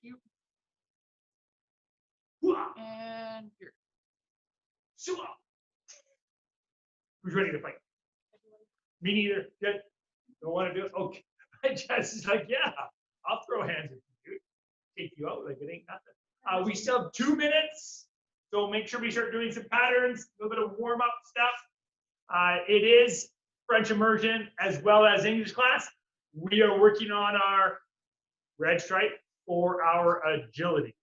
you. And here. Who's ready to fight? Me neither. Good. Don't want to do it. Okay. Jess is like, yeah, I'll throw hands at you, dude. Take you out like it ain't nothing. We still have 2 minutes, so make sure we start doing some patterns, a little bit of warm up stuff. It is French immersion as well as English class. We are working on our red stripe for our agility.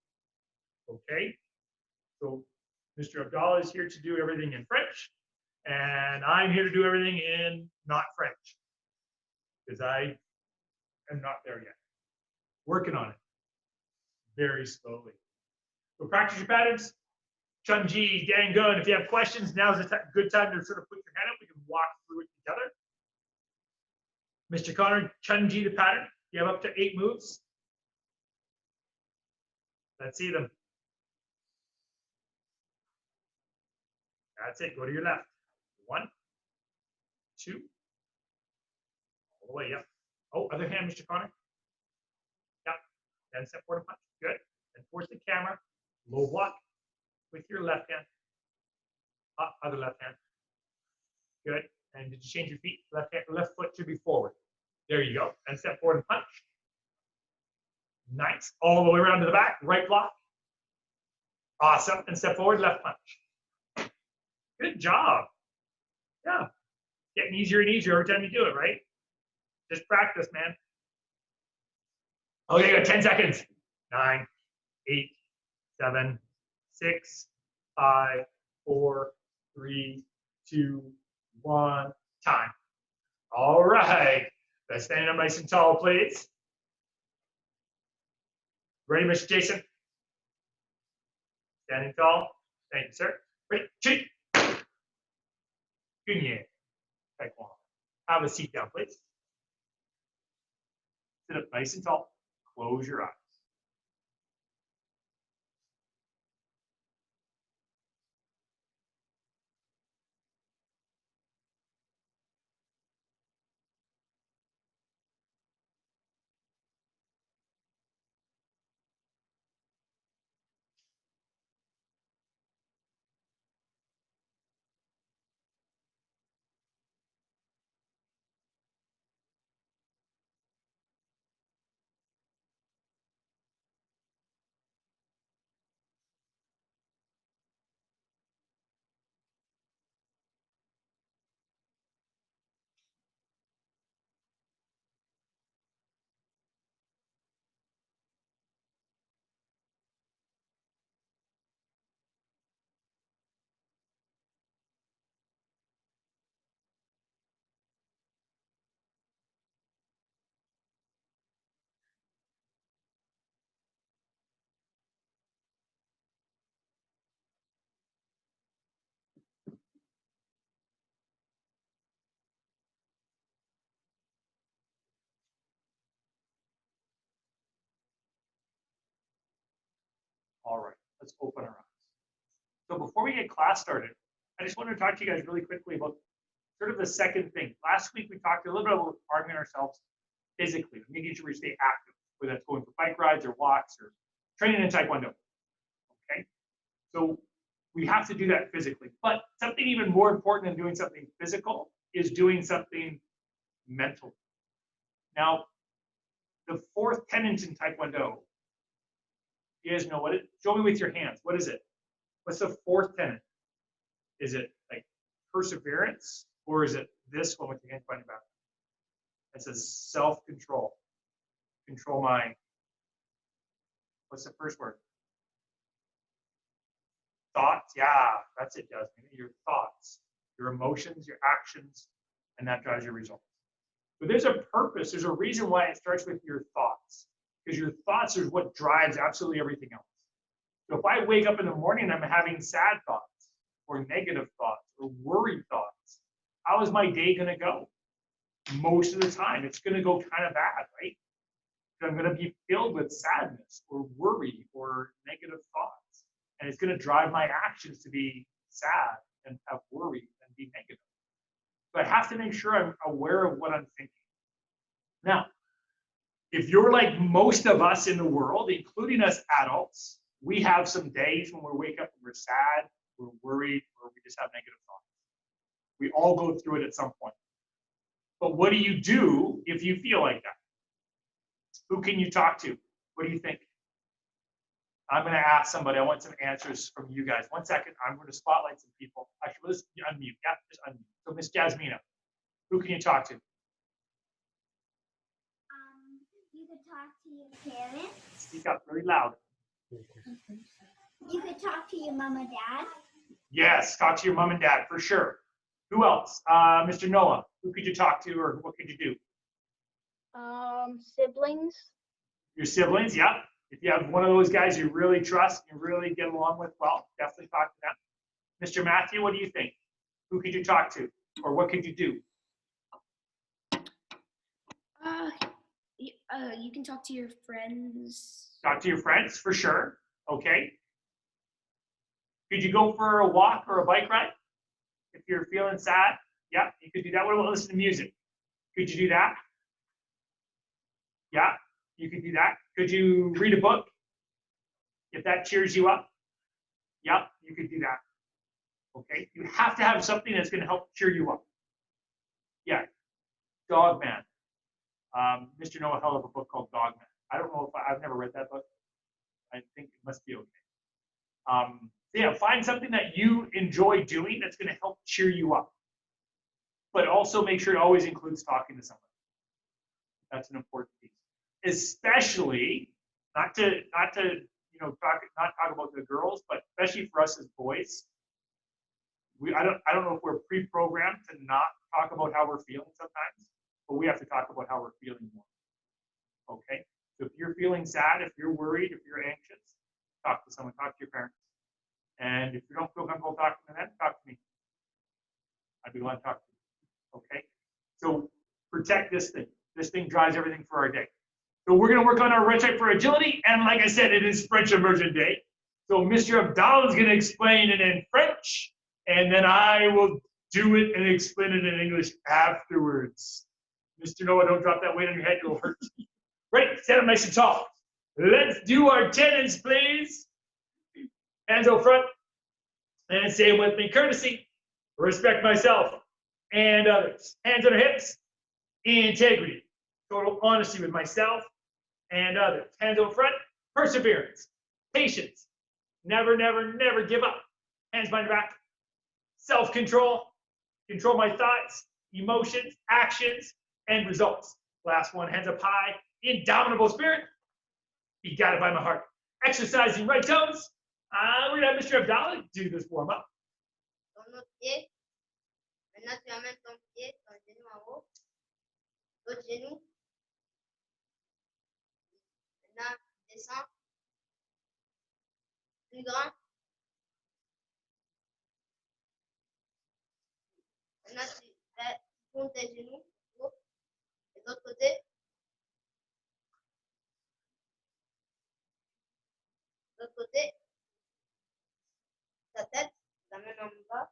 Okay, so Mr. Abdallah is here to do everything in French, and I'm here to do everything in not French, because I am not there yet. Working on it very slowly. So practice your patterns. Chunji, Dan Gun, if you have questions, now's a good time to sort of put your hand up. We can walk through it together. Mr. Connor, Chunji the pattern. You have up to 8 moves. Let's see them. That's it. Go to your left. 1, 2. All the way up. Oh, other hand, Mr. Connor. Yep. Then step forward and punch. Good. And towards the camera. Low block with your left hand. Up, other left hand. Good. And did you change your feet? Left hand, left foot should be forward. There you go. And step forward and punch. Nice. All the way around to the back. Right block. Awesome. And step forward, left punch. Good job. Yeah. Getting easier and easier every time you do it, right? Just practice, man. Okay, you got 10 seconds. 9, 8, 7, 6, 5, 4, 3, 2, 1. Time. All right. Let's stand up nice and tall, please. Ready, Mr. Jason? Standing tall. Thank you, sir. Ready? Cheat. Gunye. Taekwondo. Have a seat down, please. Sit up nice and tall. Close your eyes. All right, let's open our eyes. So before we get class started, I just want to talk to you guys really quickly about sort of the second thing. Last week, we talked a little bit about arming ourselves physically, making sure we stay active, whether that's going for bike rides or walks or training in Taekwondo. Okay, so we have to do that physically. But something even more important than doing something physical is doing something mental. Now, the fourth tenet in Taekwondo, you guys know what it is? Show me with your hands. What is it? What's the fourth tenet? Is it like perseverance, or is it this one with your hand pointing back? It says self-control. Control mind. What's the first word? Thoughts. Yeah, that's it, Jasmine. Your thoughts, your emotions, your actions, and that drives your results. But there's a purpose. There's a reason why it starts with your thoughts, because your thoughts is what drives absolutely everything else. So if I wake up in the morning and I'm having sad thoughts or negative thoughts or worried thoughts, how is my day going to go? Most of the time, it's going to go kind of bad, right? I'm going to be filled with sadness or worry or negative thoughts. And it's going to drive my actions to be sad and have worry and be negative. So I have to make sure I'm aware of what I'm thinking. Now, If you're like most of us in the world, including us adults, we have some days when we wake up and we're sad, we're worried, or we just have negative thoughts. We all go through it at some point. But what do you do if you feel like that? Who can you talk to? What do you think? I'm going to ask somebody. I want some answers from you guys. 1 second. I'm going to spotlight some people. Actually, let's unmute. Yeah, just unmute. So, Miss Jasmina, who can you talk to? You could talk to your parents. Speak up really loud. You could talk to your mom and dad. Yes, talk to your mom and dad for sure. Who else? Mr. Noah, who could you talk to, or what could you do? Siblings. Your siblings, yeah. If you have one of those guys you really trust, you really get along with, well, definitely talk to them. Mr. Matthew, what do you think? Who could you talk to, or what could you do? You can talk to your friends. Talk to your friends, for sure. Okay. Could you go for a walk or a bike ride? If you're feeling sad, yeah, you could do that. What about listen to music? Could you do that? Yeah, you could do that. Could you read a book? If that cheers you up? Yeah, you could do that. Okay, you have to have something that's going to help cheer you up. Yeah, Dog Man. Mr. Noah held up a book called Dog Man. I don't know if I've never read that book. I think it must be okay. Yeah, find something that you enjoy doing that's going to help cheer you up. But also make sure it always includes talking to somebody. That's an important piece. Especially not to talk about the girls, but especially for us as boys. I don't know if we're pre-programmed to not talk about how we're feeling sometimes, but we have to talk about how we're feeling more. Okay? So if you're feeling sad, if you're worried, if you're anxious, talk to someone, talk to your parents. And if you don't feel comfortable talking to them, talk to me. I'd be glad to talk to you. Okay? So protect this thing. This thing drives everything for our day. So we're going to work on our right side for agility. And like I said, it is French immersion day. So Mr. Abdallah is going to explain it in French. And then I will do it and explain it in English afterwards. Mr. Noah, don't drop that weight on your head. It'll hurt. Ready? Stand up nice and tall. Let's do our tenons, please. Hands out front. And say with me, courtesy, respect myself and others. Hands on our hips. Integrity. Total honesty with myself and others. Hands out front. Perseverance. Patience. Never, never, never give up. Hands behind your back. Self-control. Control my thoughts, emotions, actions, and results. Last one, hands up high. Indomitable spirit. Be guided by my heart. Exercising right toes. We're going to have Mr. Abdallah do this warm-up. Ton autre pied. Maintenant, tu amènes ton pied, ton genou en haut. L'autre genou. Maintenant, descends. Plus grand. Maintenant, tu tournes tes genoux. Et de l'autre côté. De l'autre côté. Ta tête, la main en bas.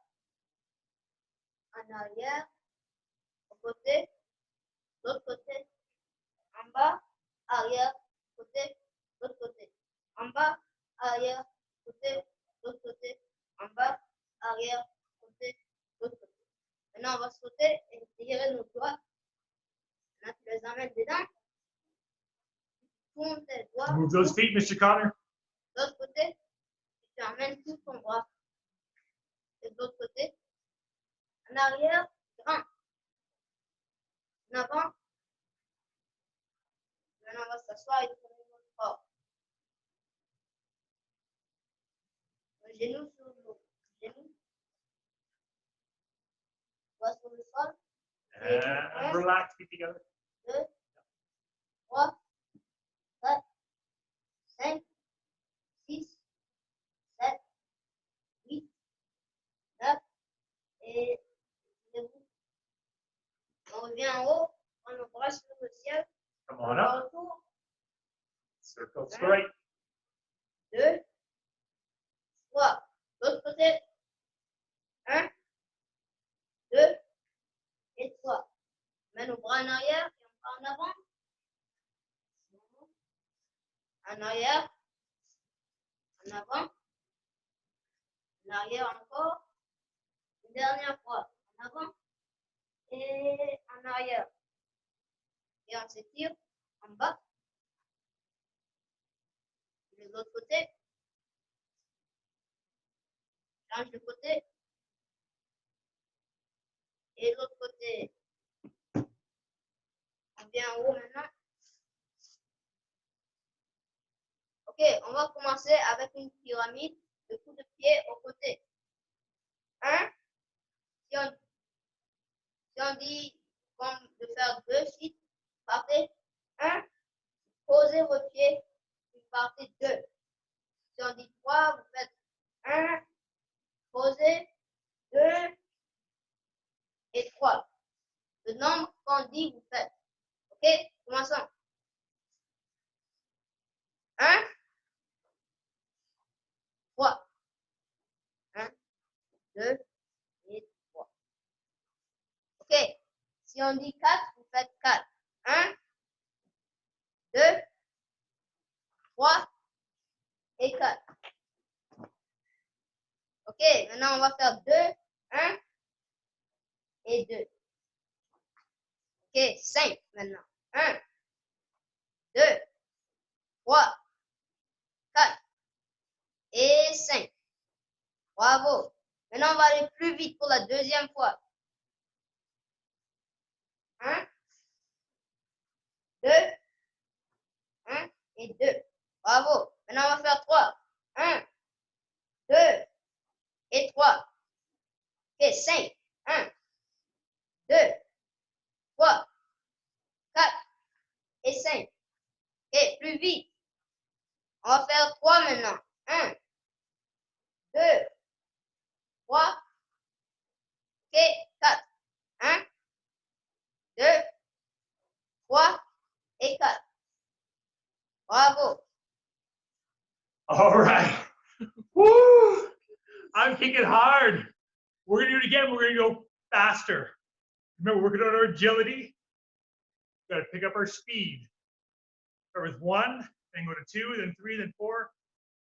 En arrière. Au côté. L'autre côté. En bas. Arrière. Côté. L'autre côté. En bas. Arrière. Côté. L'autre côté. En bas. Arrière. Côté. L'autre côté. Maintenant, on va sauter et tirer nos doigts. Maintenant, tu les emmènes dedans. Tu tournes tes doigts. Move those feet, Mr. Connor. De l'autre côté, tu emmènes tout ton bras. Et de l'autre côté, en arrière, grand. En avant. Maintenant, on va s'asseoir et tourner notre corps. Le genou sur le genou. Doigt sur le sol. And relax, feet together. 2, 3, 4, 5, 6, 7, 8, 9 et debout. On revient en haut, on nos bras sur le ciel. Come on up. Retour. Circle straight. 2, 3. L'autre côté. 1, 2 et 3. On met nos bras en arrière et on va en avant. en arrière, en avant, en arrière encore, une dernière fois, en avant et en arrière. Et on s'étire en bas, de l'autre côté, change de côté, et l'autre côté. On vient en haut maintenant. Ok, on va commencer avec une pyramide de coups de pied au côté. 1, si on dit comme de faire 2 suites, partez 1, posez vos pieds, puis partez 2. Si on dit 3, vous faites 1, posez 2 et 3. Le nombre qu'on dit, vous faites. Ok, commençons. 1, 3. 1, 2 et 3. Ok, si on dit 4, vous faites 4. 1, 2, 3 et 4. Ok, maintenant on va faire 2, 1 et 2. Ok, 5 maintenant. 1, 2, 3, 4 et 5. Bravo. Maintenant on va aller plus vite pour la deuxième fois. 1, 2, 1 et 2. Bravo. Maintenant on va faire 3. 1, 2 et 3. Ok, 5. 1, 2, 3, 4 et 5. Ok, plus vite. On va faire 3 maintenant. 1, 2, 3, ok, 4. 1, 2, 3 et 4. Bravo. All right. Woo! I'm kicking hard. We're gonna do it again. We're gonna go faster. Remember, working on our agility. Gotta pick up our speed. Start with 1, then go to 2, then 3, then 4.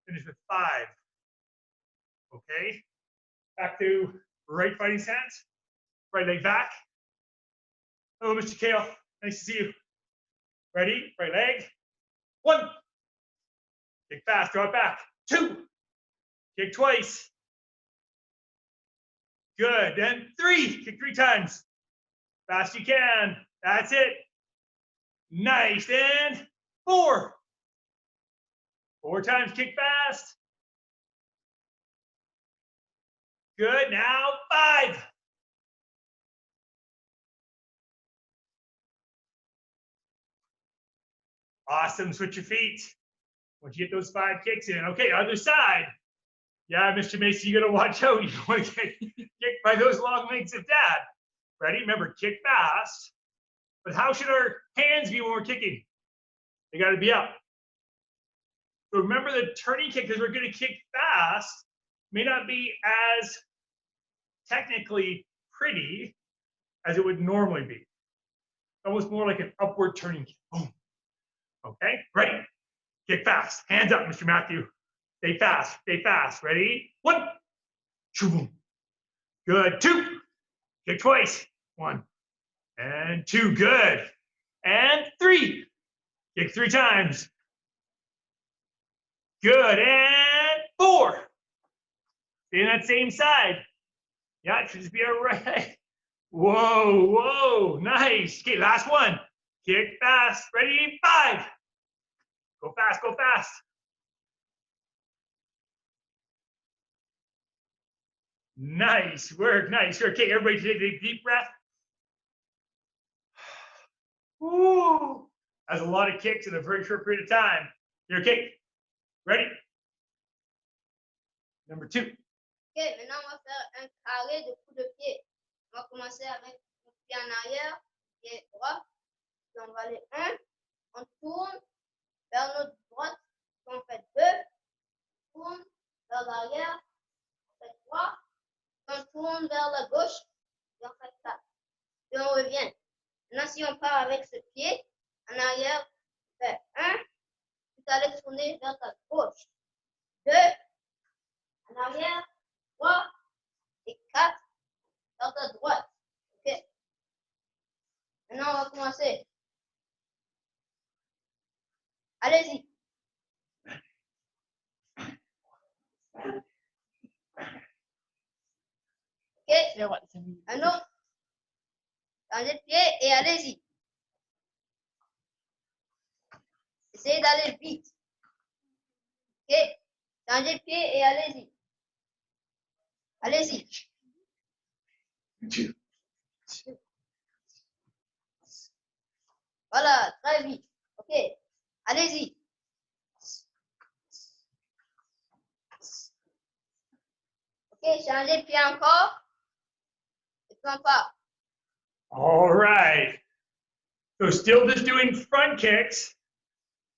Finish with 5. Okay. Back to right fighting stance. Right leg back. Hello, Mr. Kale. Nice to see you. Ready? Right leg. 1. Kick fast. Draw it back. 2. Kick twice. Good. Then 3. Kick 3 times. Fast you can. That's it. Nice. And 4. 4 times. Kick fast. Good. Now 5. Awesome. Switch your feet. Once you get those 5 kicks in. Okay, other side. Yeah, Mr. Mason, you got to watch out. You don't want to get kicked by those long legs of dad. Ready? Remember, kick fast. But how should our hands be when we're kicking? They got to be up. So remember the turning kick, because we're going to kick fast, may not be as technically pretty as it would normally be. Almost more like an upward turning kick. Boom. Okay, ready? Kick fast. Hands up, Mr. Matthew. Stay fast. Stay fast. Ready? 1. Boom. Good. 2. Kick twice. 1 and 2. Good. And 3. Kick 3 times. Good. And 4. Stay on that same side. Yeah, it should just be all right. Whoa, whoa. Nice. Okay, last one. Kick fast. Ready? 5. Go fast. Go fast. Nice work. Nice work. Okay, everybody take a deep breath. Woo. That's a lot of kicks in a very short period of time. You're okay. Ready? Number 2. Ok, maintenant on va faire un carré de coups de pied. On va commencer avec le pied en arrière, pied droit. Puis on va aller 1, on tourne vers notre droite, puis on fait 2, on tourne vers l'arrière, on fait 3, on tourne vers la gauche, puis on fait 4. Puis on revient. Maintenant, si on part avec ce pied en arrière, on fait 1, tout allez tourner vers ta gauche. 2, en arrière, 3 et 4 vers ta droite. Ok. Maintenant, on va commencer. Allez-y. Ok. Un autre. Changez de pied et allez-y. Essayez d'aller vite. Ok. Changez de pied et allez-y. Allez-y. Voilà, très vite. Ok. Allez-y. Ok, changez de pied encore. Et puis on part. All right. So still just doing front kicks,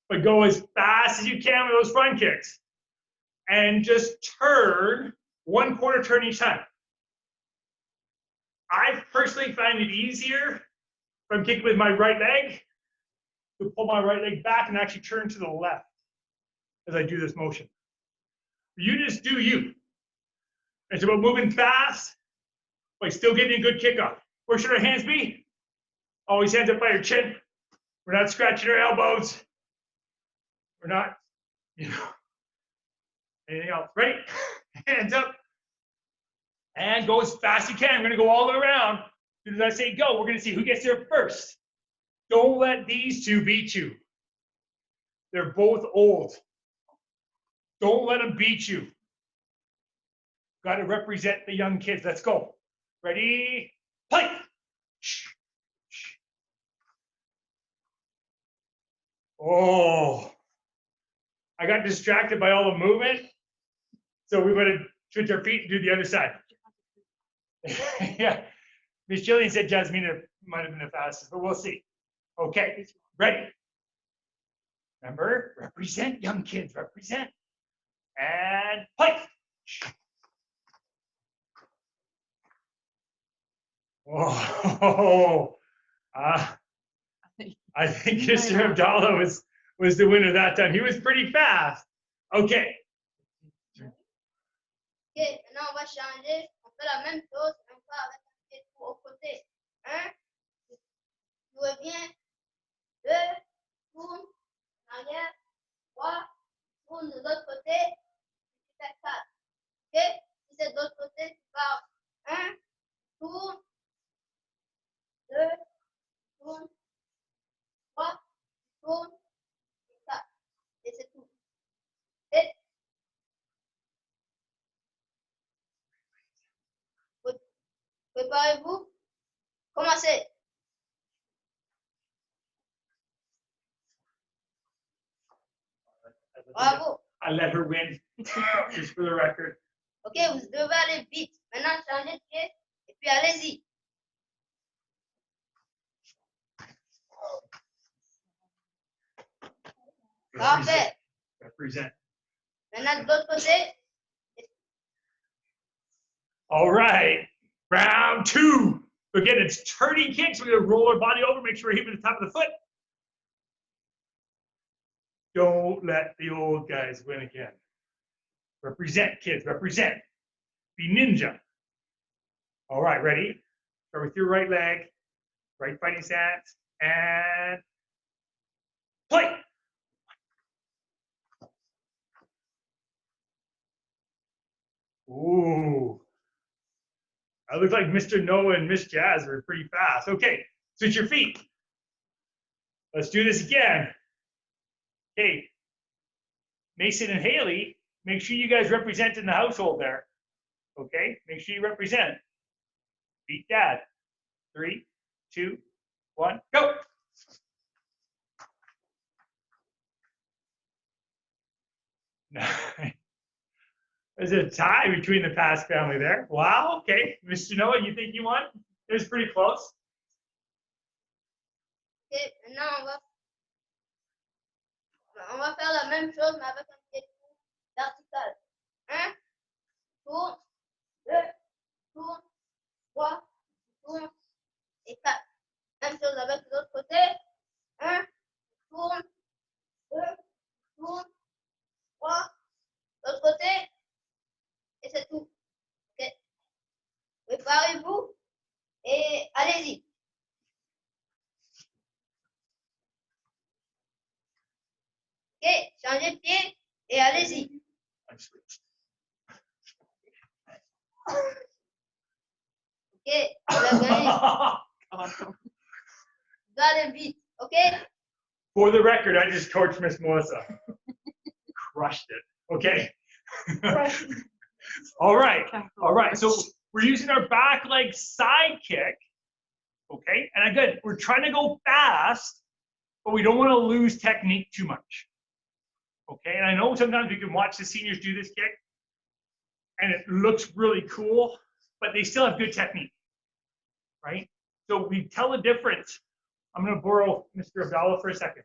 but go as fast as you can with those front kicks. And just turn 1/4 turn each time. I personally find it easier if I'm kicking with my right leg to pull my right leg back and actually turn to the left as I do this motion. You just do you. It's about moving fast, but still getting a good kickoff. Where should our hands be? Always hands up by your chin. We're not scratching our elbows. We're not, anything else. Ready? Hands up. And go as fast as you can. We're going to go all the way around. As soon as I say go, we're going to see who gets there first. Don't let these two beat you. They're both old. Don't let them beat you. Got to represent the young kids. Let's go. Ready? Play. Oh, I got distracted by all the movement. So we better switch our feet and do the other side. Yeah. Miss Jillian said Jasmina might have been the fastest, but we'll see. Okay, ready? Remember, represent, young kids, represent. And play. Oh, I think Mr. Abdallah was the winner that time. He was pretty fast. Okay. Ok, maintenant on va changer. On fait la même chose, mais on fait avec un pied au côté. 1, tu reviens. 2, tourne. En arrière. 3, tourne de l'autre côté. Tu fais 4. Ok, si c'est de l'autre côté, tu pars. 1, tourne. 2, tourne. 3, tourne. Et 4. Et c'est tout. Et préparez-vous. Commencez. Bravo. I let her win, just for the record. Ok, vous devez aller vite. Maintenant, changez de pied et puis allez-y. Parfait. Represent. Maintenant, de l'autre côté. All right, round 2. Again, it's turning kicks. We're gonna roll our body over, make sure we're hitting the top of the foot. Don't let the old guys win again. Represent, kids, represent. Be ninja. All right, ready? Start with your right leg, right fighting stance, and play. Ooh. I look like Mr. Noah and Miss Jazz are pretty fast. Okay, switch your feet. Let's do this again. Okay, Mason and Haley, make sure you guys represent in the household there. Okay, make sure you represent. Beat Dad. 3, 2, 1, go. There's a tie between the Pass family there. Wow, okay. Mr. Noah, you think you won? It was pretty close. Ok, maintenant on va faire la même chose mais avec un pied vertical. 1, tourne. 2, tourne. 3, tourne. Et 4. Même chose avec l'autre côté. 1, tourne. 2, tourne. changez de pied et allez-y. I switched. Ok, vous avez gagné. Vous allez vite, ok? For the record, I just torched Miss Melissa. Crushed it. Okay. All right. All right. So we're using our back leg side kick. Okay. And again, we're trying to go fast, but we don't want to lose technique too much. Okay. And I know sometimes we can watch the seniors do this kick and it looks really cool, but they still have good technique. Right. So we tell the difference. I'm going to borrow Mr. Abdallah for a second.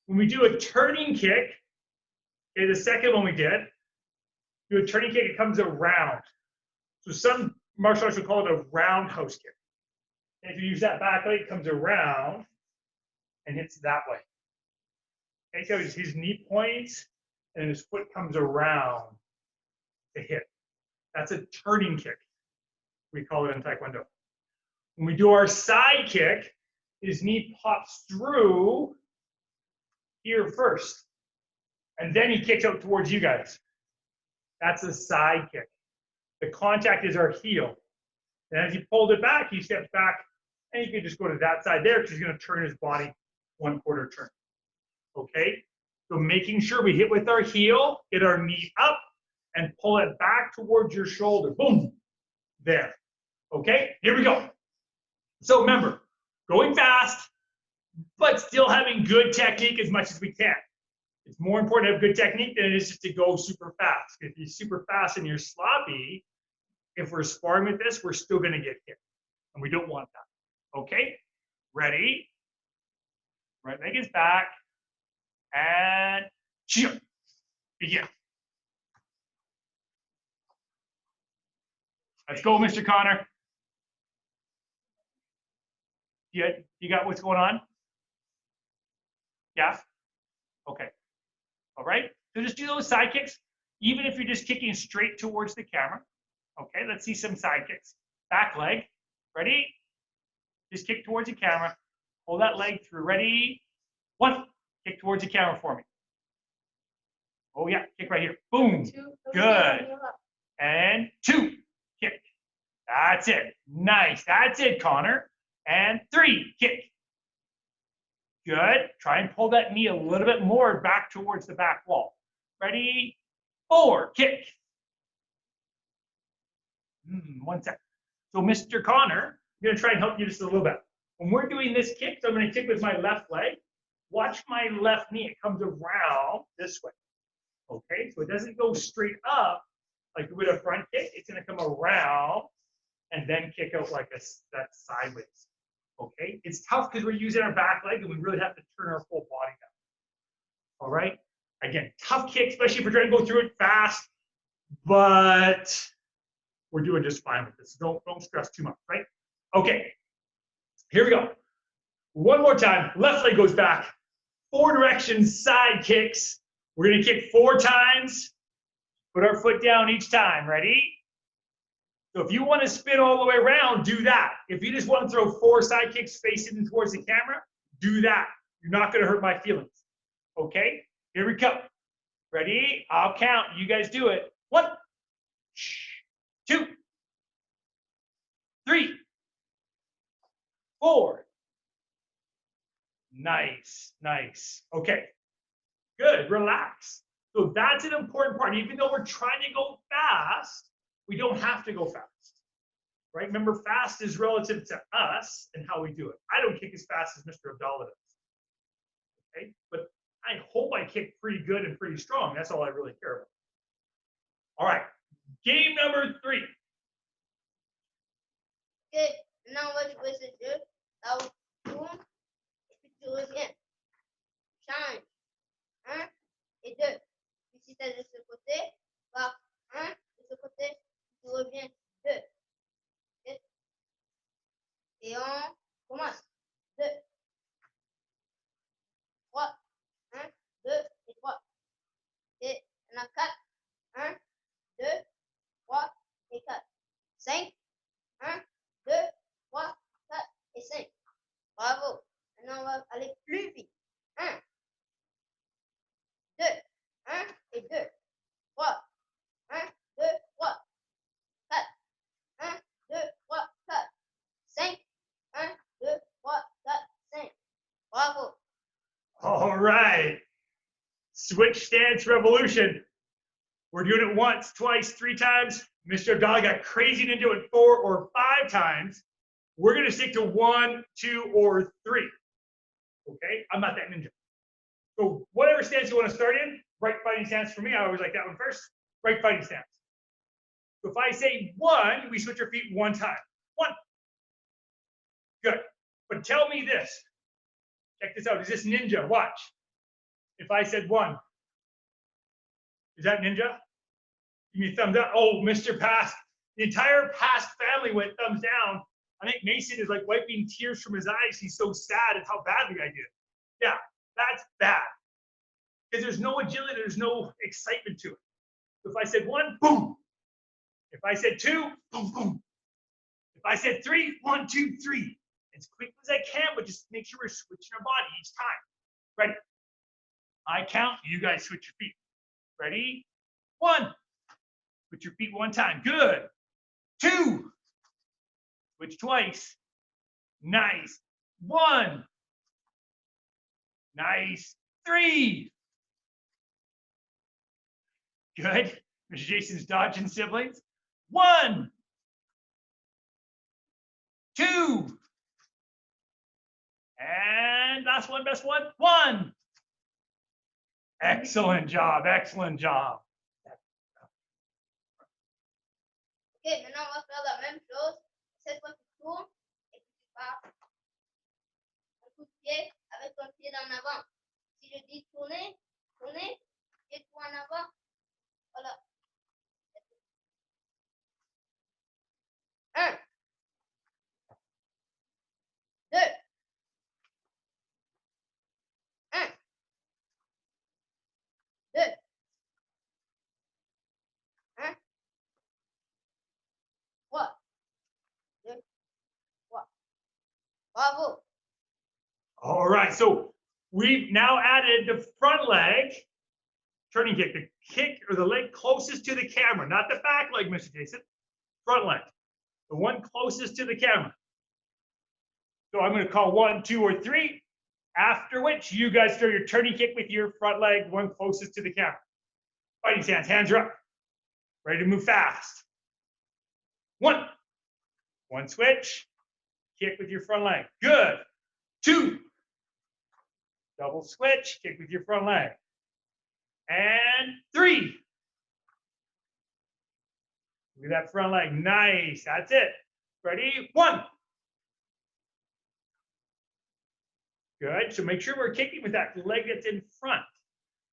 When we do a turning kick, okay, the second one we did, do a turning kick, it comes around. So some martial arts will call it a roundhouse kick. And if you use that back leg, it comes around and hits that way. Okay, so his knee points and his foot comes around to hit. That's a turning kick, we call it in Taekwondo. When we do our side kick, his knee pops through here first. And then he kicks out towards you guys. That's a side kick. The contact is our heel. And as he pulled it back, he steps back, and you can just go to that side there because he's going to turn his body 1/4 turn. Okay? So making sure we hit with our heel, get our knee up, and pull it back towards your shoulder. Boom. There. Okay? Here we go. So remember, going fast, but still having good technique as much as we can. It's more important to have good technique than it is just to go super fast. If you're super fast and you're sloppy, if we're sparring with this, we're still going to get hit. And we don't want that. Okay? Ready? Right leg is back. And shoot. Begin. Let's go, Mr. Connor. You got what's going on? Yeah? Okay. All right. So just do those side kicks, even if you're just kicking straight towards the camera. Okay, let's see some side kicks. Back leg. Ready? Just kick towards the camera. Pull that leg through. Ready? 1. Kick towards the camera for me. Oh, yeah. Kick right here. Boom. Good. And 2. Kick. That's it. Nice. That's it, Connor. And 3. Kick. Good. Try and pull that knee a little bit more back towards the back wall. Ready? 4. Kick. 1 sec. So, Mr. Connor, I'm going to try and help you just a little bit. When we're doing this kick, so I'm going to kick with my left leg. Watch my left knee. It comes around this way. Okay? So it doesn't go straight up like with a front kick. It's going to come around and then kick out like that sideways. Okay? It's tough because we're using our back leg and we really have to turn our full body down. All right? Again, tough kick, especially if we're trying to go through it fast, but we're doing just fine with this. Don't stress too much, right? Okay, here we go. One more time. Left leg goes back. 4 directions, side kicks. We're going to kick 4 times. Put our foot down each time. Ready? So if you want to spin all the way around, do that. If you just want to throw 4 side kicks facing towards the camera, do that. You're not going to hurt my feelings. Okay? Here we go. Ready? I'll count. You guys do it. 1, 2, 3, 4. Nice, nice. Okay, good, relax. So that's an important part. Even though we're trying to go fast, we don't have to go fast, right? Remember, fast is relative to us and how we do it. I don't kick as fast as Mr. Abdallah does, okay? But I hope I kick pretty good and pretty strong. That's all I really care about. All right, game number 3. Ok, maintenant on va jouer ce jeu. Là où tu tournes, et puis tu reviens. Change. 1 et 2. Puis si tu es de ce côté, par 1, de ce côté, tu reviens 2. Okay. Et on commence. 2, 3, 1, 2 et 3. Et on a 4. 1, 2, 3 et 4. 5. 1, 2, 3, 4 et 5. Bravo. Maintenant, on va aller plus vite. 1, 2, switch stance revolution. We're doing it once, twice, 3 times. Mr. Abdallah got crazy to do it 4 or 5 times. We're going to stick to 1, 2, or 3. Okay? I'm not that ninja. So whatever stance you want to start in, right fighting stance for me, I always like that one first. Right fighting stance. So if I say 1, we switch our feet 1 time. 1. Good. But tell me this. Check this out. Is this ninja? Watch. If I said 1, is that ninja? Give me a thumbs up. Oh, Mr. Past. The entire Past family went thumbs down. I think Mason is like wiping tears from his eyes. He's so sad at how badly I did. Yeah, that's bad. Because there's no agility, there's no excitement to it. So if I said 1, boom. If I said 2, boom, boom. If I said 3, 1, 2, 3. As quick as I can, but just make sure we're switching our body each time. Ready? I count, you guys switch your feet. Ready? 1. Switch your feet 1 time. Good. 2. Switch twice. Nice. 1. Nice. 3. Good. Mr. Jason's dodging siblings. 1. 2. And last one, best one. 1. Excellent job. Excellent job. Ok, maintenant on va faire la même chose. Cette fois tu tournes et puis tu pars. Un coup de pied avec ton pied en avant. Si je dis tourner, tourner, pied-toi en avant. Voilà. 1, 2, 1, 2, 1, 3, 2, 3. Bravo. All right, so we've now added the front leg turning kick, the kick or the leg closest to the camera, not the back leg, Mr. Jason. Front leg, the one closest to the camera. So I'm going to call 1, 2, or 3, after which you guys throw your turning kick with your front leg, one closest to the camera. Fighting stance, hands are up. Ready to move fast. 1. 1 switch, kick with your front leg. Good. 2. Double switch, kick with your front leg. And 3. Look at that front leg. Nice. That's it. Ready? 1. Good. So make sure we're kicking with that leg that's in front.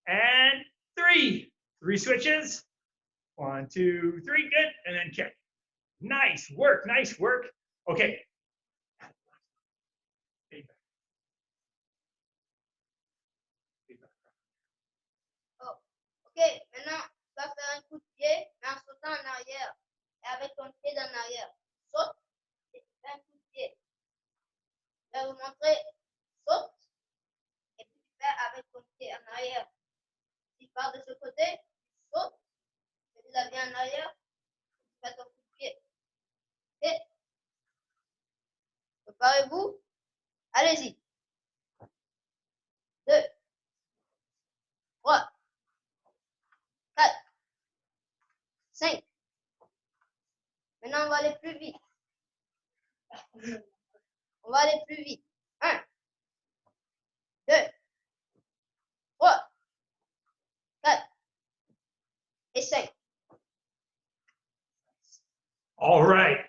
And 3. 3 switches. 1, 2, 3. Good. And then kick. Nice work. Nice work. Okay. Oh. Ok, maintenant tu vas faire un coup de pied, mais en sautant en arrière. Et avec ton pied en arrière. Saute et tu fais un coup de pied. Je vais vous montrer. Saute et puis tu fais avec ton pied en arrière. Si tu pars de ce côté, tu sautes, tu fais la vie en arrière, tu fais ton coup de pied. Ok? Préparez-vous. Allez-y. 2, 3, 4, 5. Maintenant, on va aller plus vite. On va aller plus vite. 1, 2, 3, 4 et 5. All right.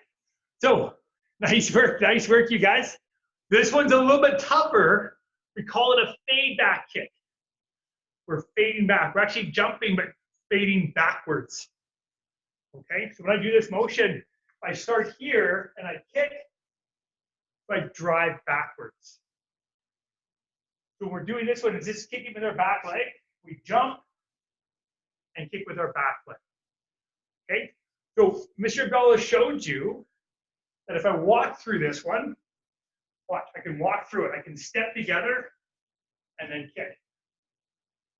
So nice work, you guys. This one's a little bit tougher. We call it a fade back kick. We're fading back. We're actually jumping, but fading backwards. Okay, so when I do this motion, I start here and I kick, I drive backwards. So when we're doing this one, is this kicking with our back leg? We jump and kick with our back leg. Okay, so Mr. Abdallah showed you that if I walk through this one, watch, I can walk through it. I can step together and then kick.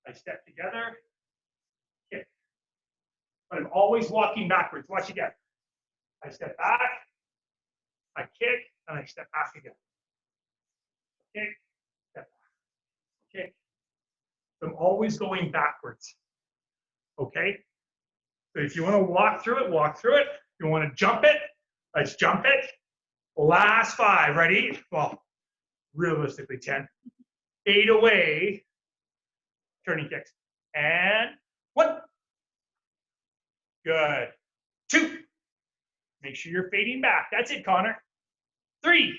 I step together, kick. But I'm always walking backwards. Watch again. I step back, I kick, and I step back again. Kick, step back, kick. I'm always going backwards. Okay? So if you want to walk through it, walk through it. If you want to jump it, let's jump it. Last 5, ready? Well, realistically 10. 8 away. Turning kicks. And 1. Good. 2. Make sure you're fading back. That's it, Connor. 3.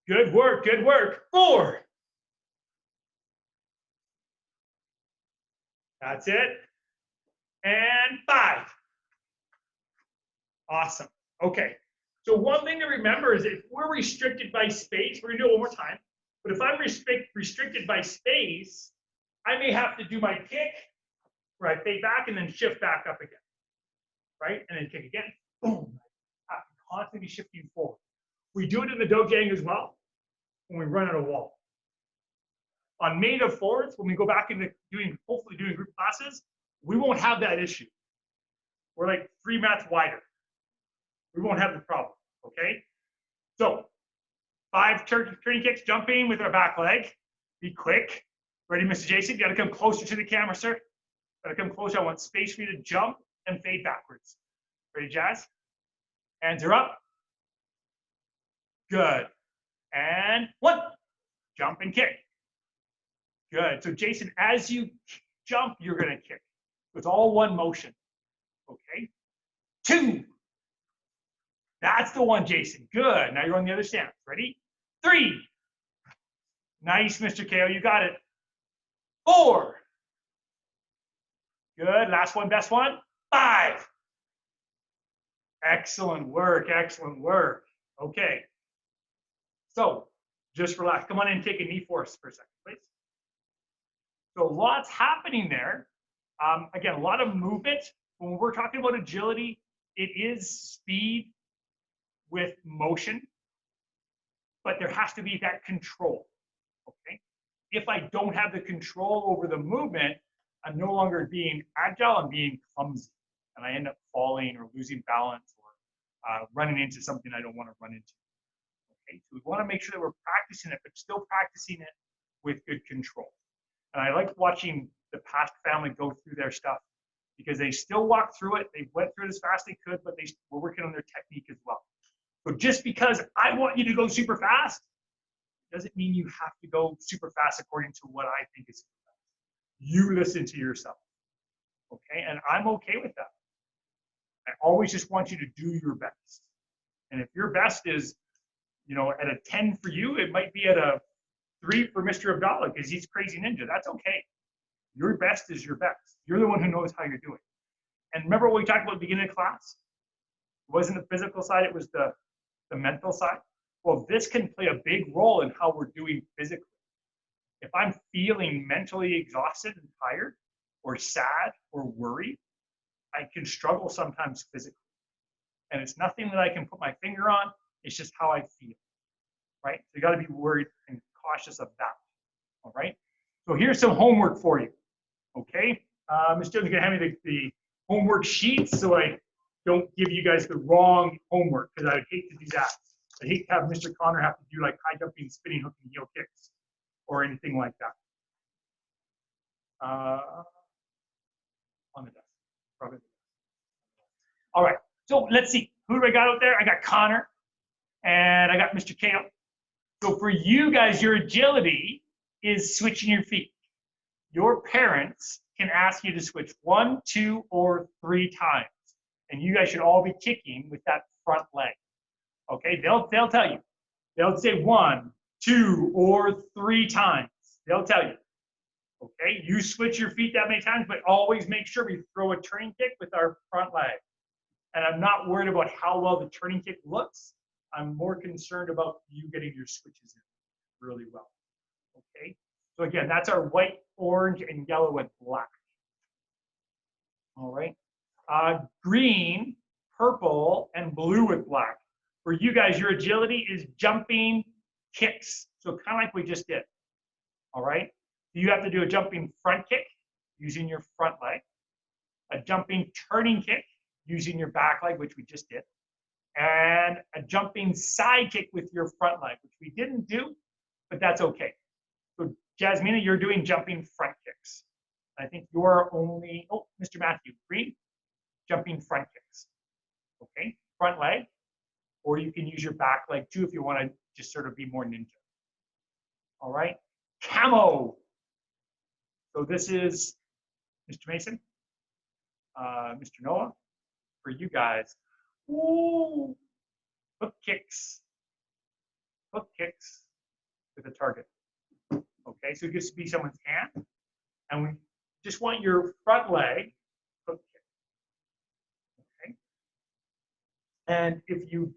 Good work, good work. 4. That's it. And 5. Awesome. Okay. So one thing to remember is if we're restricted by space, we're gonna do it one more time. But if I'm restricted by space, I may have to do my kick where I fade back and then shift back up again. Right? And then kick again. Boom. I have to constantly be shifting forward. We do it in the dojang as well when we run at a wall. On May 4th, when we go back into hopefully doing group classes, we won't have that issue. We're like 3 mats wider. We won't have the problem, okay? So 5 turning kicks, jumping with our back leg. Be quick. Ready, Mr. Jason? You gotta come closer to the camera, sir. Gotta come closer. I want space for you to jump and fade backwards. Ready, Jazz? Hands are up. Good. And 1. Jump and kick. Good. So Jason, as you jump, you're gonna kick. It's all one motion. Okay. 2. That's the one, Jason. Good. Now you're on the other stance. Ready? 3. Nice, Mr. KO. You got it. 4. Good. Last one, best one. 5. Excellent work. Excellent work. Okay. So just relax. Come on in and take a knee for us for a second, please. So lots happening there. Again, a lot of movement. When we're talking about agility, it is speed with motion, but there has to be that control, okay? If I don't have the control over the movement, I'm no longer being agile, I'm being clumsy, and I end up falling or losing balance or running into something I don't want to run into, okay? So we want to make sure that we're practicing it, but still practicing it with good control. And I like watching the past family go through their stuff because they still walk through it. They went through it as fast as they could, but they were working on their technique as well. So just because I want you to go super fast doesn't mean you have to go super fast according to what I think is super fast. You listen to yourself, okay? And I'm okay with that. I always just want you to do your best. And if your best is, you know, at a 10 for you, it might be at a 3 for Mr. Abdallah because he's crazy ninja. That's okay. Your best is your best. You're the one who knows how you're doing. And remember what we talked about at the beginning of class? It wasn't the physical side, it was the mental side. Well, this can play a big role in how we're doing physically. If I'm feeling mentally exhausted and tired or sad or worried, I can struggle sometimes physically. And it's nothing that I can put my finger on, it's just how I feel, right? So you gotta be worried and cautious of that, all right? So here's some homework for you, okay? Ms. Jones is gonna hand me the homework sheet so I don't give you guys the wrong homework because I would hate to do that. I hate to have Mr. Connor have to do like high jumping, spinning, hook, and heel kicks or anything like that. On the desk, probably. All right, so let's see. Who do I got out there? I got Connor and I got Mr. Kale. So for you guys, your agility is switching your feet. Your parents can ask you to switch 1, 2, or 3 times. And you guys should all be kicking with that front leg. Okay, they'll tell you. They'll say 1, 2, or 3 times. They'll tell you. Okay, you switch your feet that many times, but always make sure we throw a turning kick with our front leg. And I'm not worried about how well the turning kick looks. I'm more concerned about you getting your switches in really well. Okay, so again, that's our white, orange, and yellow and black. All right. Green, purple, and blue with black. For you guys, your agility is jumping kicks. So kind of like we just did. All right. You have to do a jumping front kick using your front leg, a jumping turning kick using your back leg, which we just did, and a jumping side kick with your front leg, which we didn't do, but that's okay. So Jasmina, you're doing jumping front kicks. I think you're only, oh, Mr. Matthew, green, jumping front kicks. Okay, front leg, or you can use your back leg too if you want to just sort of be more ninja. All right, Camo. So this is Mr. Mason, Mr. Noah, for you guys. Ooh, hook kicks with a target. Okay, so just be someone's hand, and we just want your front leg hook kick. Okay, and if you,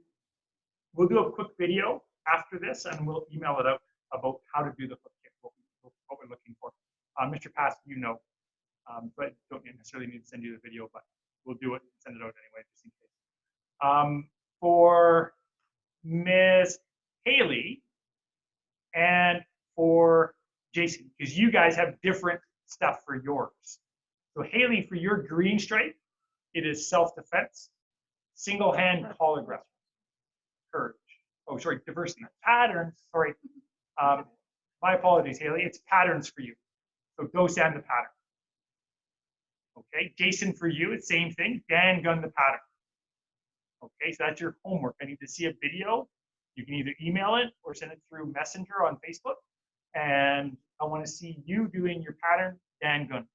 we'll do a quick video after this, and we'll email it out about how to do the hook kick, what we're looking for. Mr. Pass, you know, but don't necessarily need to send you the video, but we'll do it and send it out anyway, just in case. For Miss Haley and for Jason, because you guys have different stuff for yours. So Haley, for your green stripe, it is self-defense, single hand collar grab, courage. Oh, sorry, diversity, patterns, sorry. My apologies, Haley, it's patterns for you. So go stand the pattern. Okay, Jason, for you, it's same thing, Dan gun the pattern. Okay, so that's your homework. I need to see a video. You can either email it or send it through Messenger on Facebook. And I want to see you doing your pattern, Dan gun.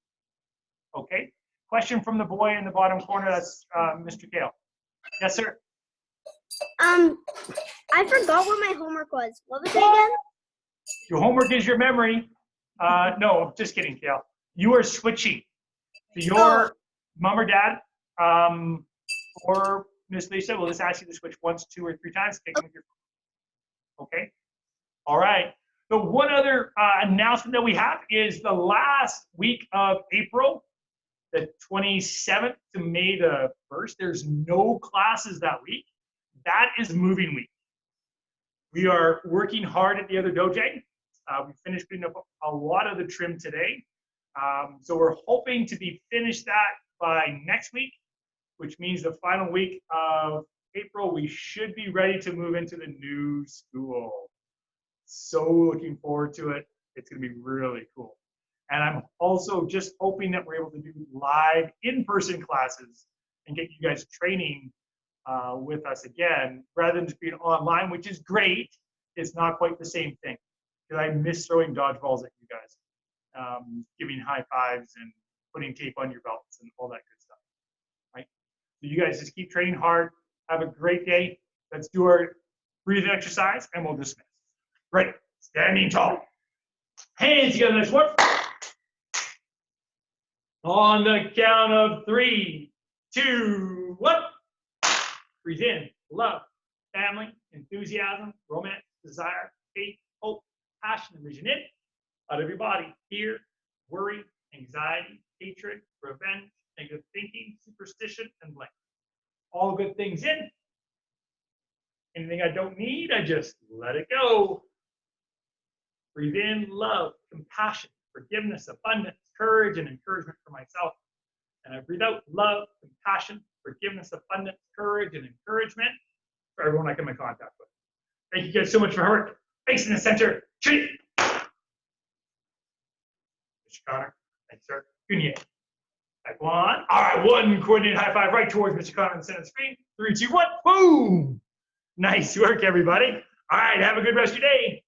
Okay, question from the boy in the bottom corner, that's Mr. Kale. Yes, sir. I forgot what my homework was. What was it again? Your homework is your memory. No, just kidding, Kale. You are switching. So your mom or dad or Miss Lisa will just ask you to switch once, 2 or 3 times. Take them with your phone. Okay. All right. So one other announcement that we have is the last week of April, the 27th to May the 1st. There's no classes that week. That is moving week. We are working hard at the other dojo. We finished putting up a lot of the trim today. So we're hoping to be finished that by next week, which means the final week of April, we should be ready to move into the new school. So looking forward to it. It's gonna be really cool. And I'm also just hoping that we're able to do live in-person classes and get you guys training with us again, rather than just being online, which is great. It's not quite the same thing. Because I miss throwing dodgeballs at you guys, giving high fives and putting tape on your belts and all that good stuff, right? So you guys just keep training hard. Have a great day. Let's do our breathing exercise and we'll dismiss. Great. Standing tall. Hands together. Next one. On the count of 3, 2, 1. Breathe in. Love, family, enthusiasm, romance, desire, faith, hope, passion, and vision in. Out of your body, fear, worry, anxiety, hatred, revenge, negative thinking, superstition, and blank. All good things in. Anything I don't need, I just let it go. Breathe in love, compassion, forgiveness, abundance, courage, and encouragement for myself. And I breathe out love, compassion, forgiveness, abundance, courage, and encouragement for everyone I come in contact with. Thank you guys so much for your work. Face in the center. Treat. Mr. Connor. Thanks, sir. Good. Back one. All right, one coordinated high five right towards Mr. Connor in the center of the screen. 3, 2, 1. Boom. Nice work, everybody. All right, have a good rest of your day.